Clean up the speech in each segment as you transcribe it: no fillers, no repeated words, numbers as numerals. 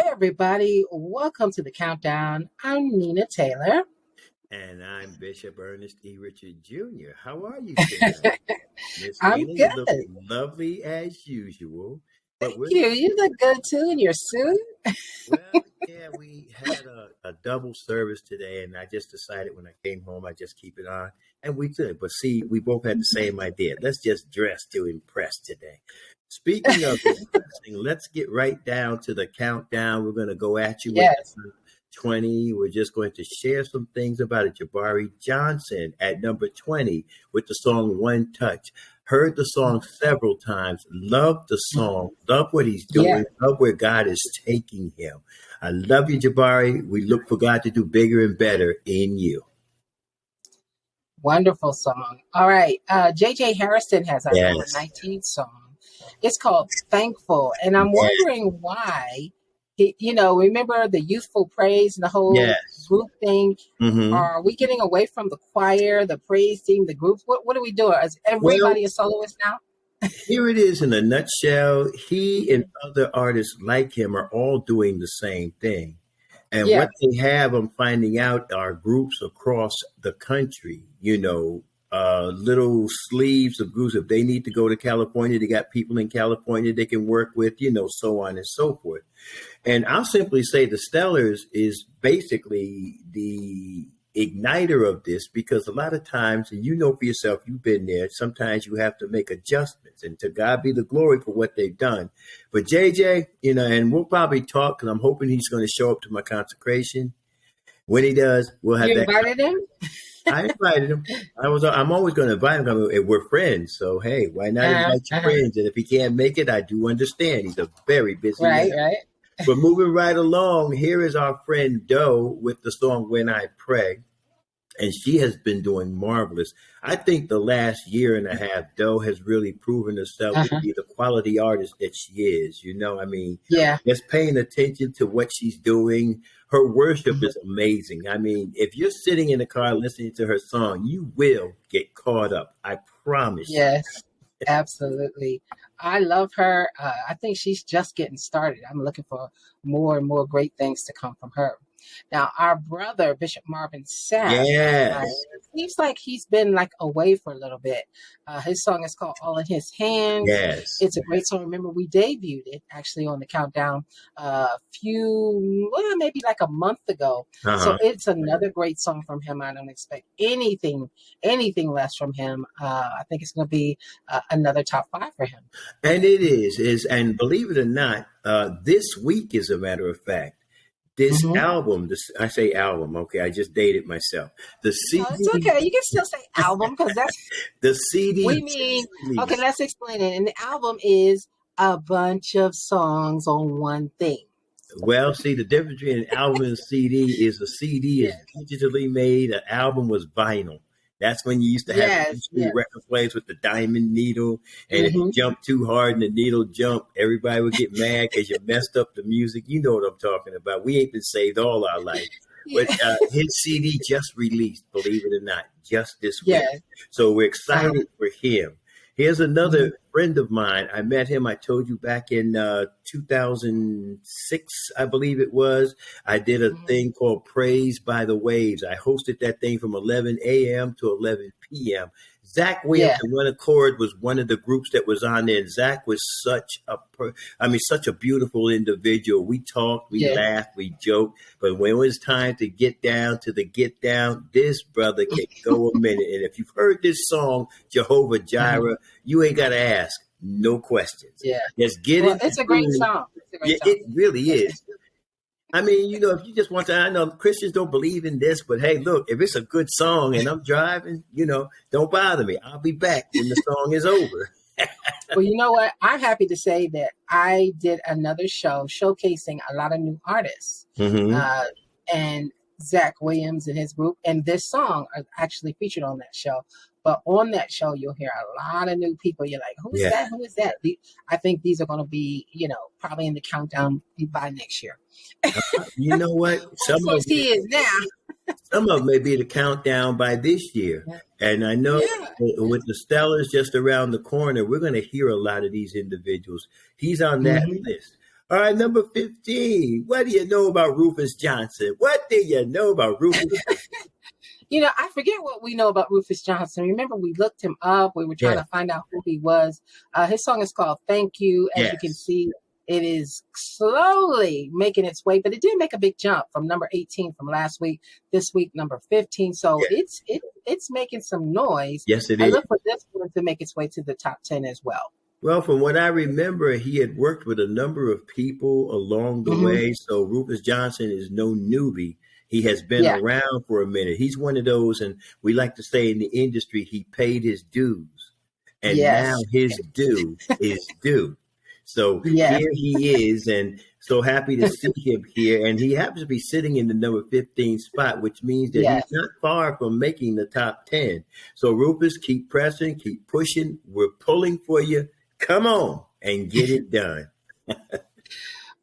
everybody, welcome to the countdown. I'm Nina Taylor. And I'm Bishop Ernest E. Richard Jr. How are you tonight? Miss I'm Nina, you look good. lovely as usual. But Thank we're you. not, You look good too in your suit. well, yeah, we had a double service today, and I just decided when I came home, I just keep it on. And we could. But see, we both had the same idea. Let's just dress to impress today. Speaking of impressing, let's get right down to the countdown. We're going to go at you with Yes. 20. We're just going to share some things about it. Jabari Johnson at number 20 with the song One Touch. Heard the song several times. Love the song. Love what he's Yeah. doing. Love where God is taking him. I love you, Jabari. We look for God to do bigger and better in you. Wonderful song. All right. JJ Harrison has our number Yes. 19 song. It's called Thankful. And I'm Yes. wondering why, remember the youthful praise and the whole Yes. group thing? Hmm. Are we getting away from the choir, the praise team, the group? What are we doing? Is Well, everybody a soloist now? here it is in a nutshell. He and other artists like him are all doing the same thing. And Yeah. what they have, I'm finding out, are groups across the country, little sleeves of groups. If they need to go to California, they got people in California they can work with, so on and so forth. And I'll simply say the Stellars is basically the igniter of this because a lot of times, and for yourself, you've been there, sometimes you have to make adjustments. And to God be the glory for what they've done. But JJ, and we'll probably talk because I'm hoping he's going to show up to my consecration. When he does, we'll have You that. invited him? I invited him. I'm always going to invite him. We're friends. So, hey, why not Uh-huh, invite your uh-huh. friends? And if he can't make it, I do understand. He's a very busy Right, man. right. But moving right along, here is our friend Doe with the song When I Pray. And she has been doing marvelous. I think the last year and a half, Doe has really proven herself to Uh-huh. be the quality artist that she is. Yeah. Just paying attention to what she's doing. Her worship is amazing. I mean, if you're sitting in the car listening to her song, you will get caught up. I promise you. Yes, absolutely. I love her. I think she's just getting started. I'm looking for more and more great things to come from her. Now, our brother, Bishop Marvin Sapp, Yes. it seems like he's been like away for a little bit. His song is called All in His Hands. Yes. It's a great song. Remember, we debuted it actually on the countdown maybe like a month ago. So Uh-huh. it's another great song from him. I don't expect anything less from him. I think it's going to be another top 5 for him. And it and believe it or not, this week, as a matter of fact, this Hmm. album, I say album, okay, I just dated myself. The No, it's CD, okay. You can still say album because that's the CD we just mean. Okay, released. let's explain it. And the album is a bunch of songs on one thing. Well, see, the difference between an album and a CD is a CD is Yes, digitally made, an album was vinyl. That's when you used to have yes, old school yes. record players with the diamond needle. And if you Hmm. jumped too hard and the needle jumped, everybody would get mad because you messed up the music. You know what I'm talking about. We ain't been saved all our life. But Yeah, his CD just released, believe it or not, just this week. yes. So we're Uh-huh. excited for him. Here's Mhm. another friend of mine. I met him, I told you, back in 2006, I believe it was. I did a Mhm. thing called Praise by the Waves. I hosted that thing from 11 a.m. to 11 p.m. Zach Williams Yeah. and One Accord was one of the groups that was on there. And Zach was such a beautiful individual. We talked, we Yeah. laughed, we joked. But when it was time to get down to the get down, this brother can go a minute. And if you've heard this song, Jehovah Mhm. Jireh, you ain't got to ask no questions. Yeah. Just get Well, into it's a great tune. song. It's a Yeah, great song. it really It's is. I mean, if you just want to, I know Christians don't believe in this, but hey, look, if it's a good song and I'm driving, don't bother me. I'll be back when the song is over. Well, you know what? I'm happy to say that I did another show showcasing a lot of new artists. Hmm. Uh, and Zach Williams and his group, and this song are actually featured on that show. But on that show, you'll hear a lot of new people. You're like, who's Yeah. that? Who is that? I think these are going to be, probably in the countdown by next year. You know what? Of course, he is now. Some of them may be the countdown by this year. And I know Yeah. with the Stellars just around the corner, we're going to hear a lot of these individuals. He's on that Hmm. list. All right, number 15. What do you know about Rufus Johnson? What do you know about Rufus? I forget what we know about Rufus Johnson. Remember, we looked him up. We were trying Yes, to find out who he was. His song is called Thank You. As you can yes, see, it is slowly making its way, but it did make a big jump from number 18 from last week. This week, number 15. So yes, it's making some noise. yes, it I is. look for this one to make its way to the top 10 as well. Well, from what I remember, he had worked with a number of people along the Hmm. way. So Rufus Johnson is no newbie. He has been Yeah. around for a minute. He's one of those, and we like to say in the industry, he paid his dues. And now Yes. his due is due. So Yes. here he is, and so happy to see him here. And he happens to be sitting in the number 15 spot, which means that he's Yes. not far from making the top 10. So Rufus, keep pressing, keep pushing. We're pulling for you. Come on and get it done.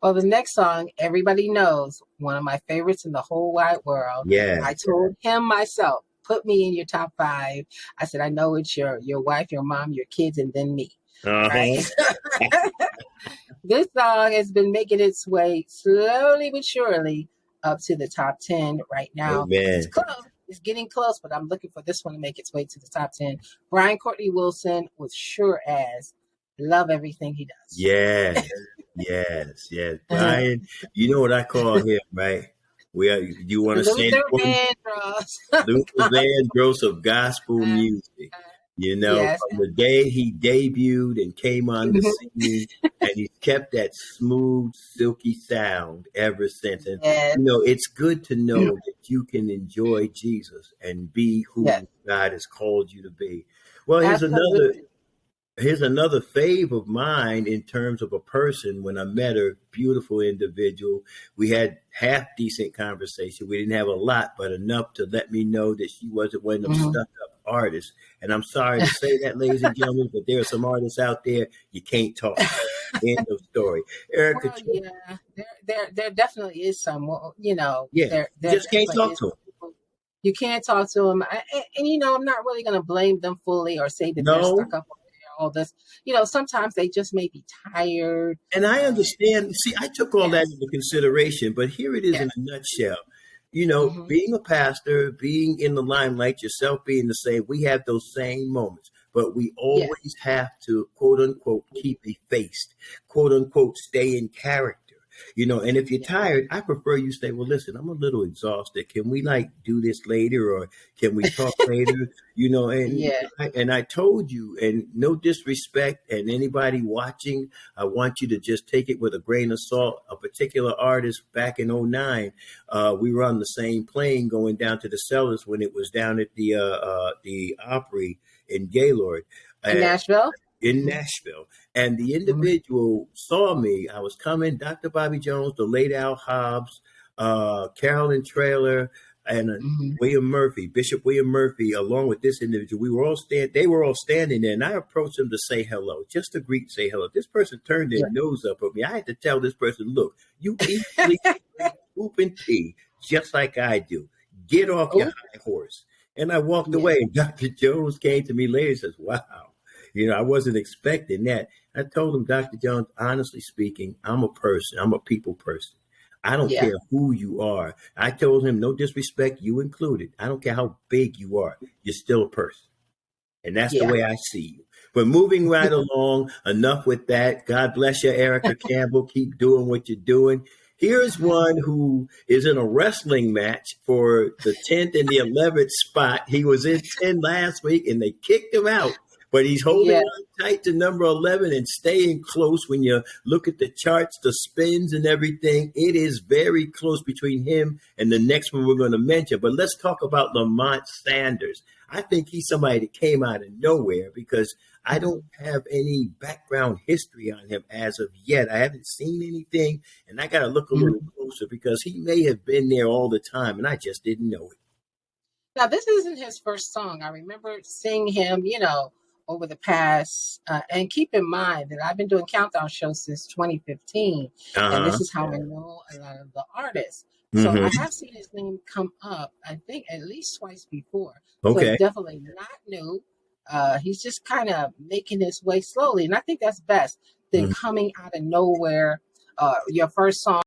Well, the next song, everybody knows, one of my favorites in the whole wide world. Yeah. I told him myself, put me in your top five. I said, I know it's your wife, your mom, your kids, and then me. Right? Uh-huh. This song has been making its way slowly but surely up to the top 10 right now. It's Amen. close. It's getting close, but I'm looking for this one to make its way to the top 10. Brian Courtney Wilson with Sure As. Love everything he does. Yes. Yes. Yes. Uh-huh. Brian, you know what I call him, right? We are, you want to stand Luther for him? Vandross. Luther Vandross of gospel Uh, music. You know, yes. from the day he debuted and came on the scene, and he's kept that smooth, silky sound ever since. And, Yes. it's good to know that you can enjoy Jesus and be who Yes. God has called you to be. Well, Absolutely. here's another fave of mine in terms of a person. When I met her, beautiful individual, we had half decent conversation. We didn't have a lot, but enough to let me know that she wasn't one of them Mhm. stuck up artists. And I'm sorry to say that, ladies and gentlemen, but there are some artists out there you can't talk to. End of story. Erica, Well, yeah, there definitely is some. Well, yeah, you there just can't definitely talk is to some them. people you can't talk to them, and I'm not really going to blame them fully or say that they're No, stuck up or all this. Sometimes they just may be tired. and I Uh, understand. See, I took all that yes, into consideration, but here it is in yes, a nutshell. hmm, Being a pastor, being in the limelight, yourself being the same, we have those same moments, but we yes, always have to, quote unquote, keep a face, quote unquote, stay in character. And if you're yes, tired, I prefer you say, well, listen, I'm a little exhausted. Can we do this later, or can we talk later? yes, And I told you, and no disrespect, and anybody watching, I want you to just take it with a grain of salt. A particular artist back in '09, we were on the same plane going down to the Cellars when it was down at the Opry in Gaylord. in Nashville. In Hmm. Nashville. And the Hmm. individual saw me. I was coming, Dr. Bobby Jones, the late Al Hobbs, Carolyn Trailer, and Hmm. Bishop William Murphy, along with this individual. They were all standing there, and I approached them to say hello, just to say hello. This person turned their Yeah. nose up at me. I had to tell this person, look, you eat, sleep, poop, and pee just like I do. Get off your Oh, high horse. And I walked yeah, away, and Dr. Jones came to me later and says, wow. I wasn't expecting that. I told him, Dr. Jones, honestly speaking, I'm a person. I'm a people person. I don't yeah, care who you are. I told him, no disrespect, you included. I don't care how big you are. You're still a person. And that's the yeah. way I see you. But moving right along, enough with that. God bless you, Erica Campbell. Keep doing what you're doing. Here's one who is in a wrestling match for the 10th and the 11th spot. He was in 10 last week and they kicked him out, but he's holding Yeah. on tight to number 11 and staying close. When you look at the charts, the spins and everything, it is very close between him and the next one we're going to mention. But let's talk about Lamont Sanders. I think he's somebody that came out of nowhere because I don't have any background history on him as of yet. I haven't seen anything, and I got to look a little Mhm. closer because he may have been there all the time, and I just didn't know it. Now, this isn't his first song. I remember seeing him, over the past, and keep in mind that I've been doing countdown shows since 2015, and Uh this huh. is how I know a lot of the artists. So I Mm-hmm. have seen his name come up, I think, at least twice before. So it's Okay. definitely not new. He's just kind of making his way slowly, and I think that's best than Mm-hmm. coming out of nowhere. your first song